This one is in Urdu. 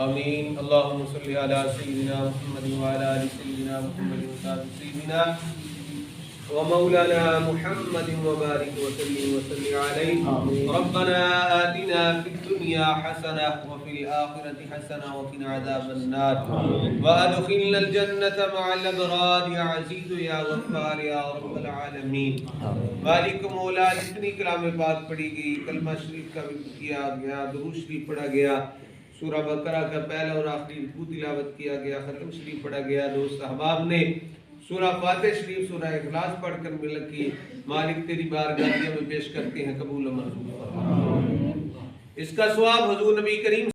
آمین۔ اللہم صلی علی سیدنا محمد وعلی آل سیدنا محمد وعلی سیدنا ومولانا محمد وبارك وسلم وسلم عليه ربنا آتنا في الدنيا حسنة وفي الآخرة حسنة وقنا عذاب النار وأدخلنا الجنة مع الأبرار يا عزيز يا غفار يا رب العالمين۔ مالک مولا جتنی کلام پاک پڑھی گئی، کلمہ شریف کا بھی کیا گیا، درود شریف پڑھا گیا، سورہ بقرہ کا پہلا اور آخری رکوع تلاوت کیا گیا، ختم شریف پڑھا گیا، دوست احباب نے سورہ فاتح شریف سورہ اخلاص پڑھ کر ملک کی مالک تیری بارگاہ میں پیش کرتے ہیں، قبول و منظور فرما۔ اس کا ثواب حضور نبی کریم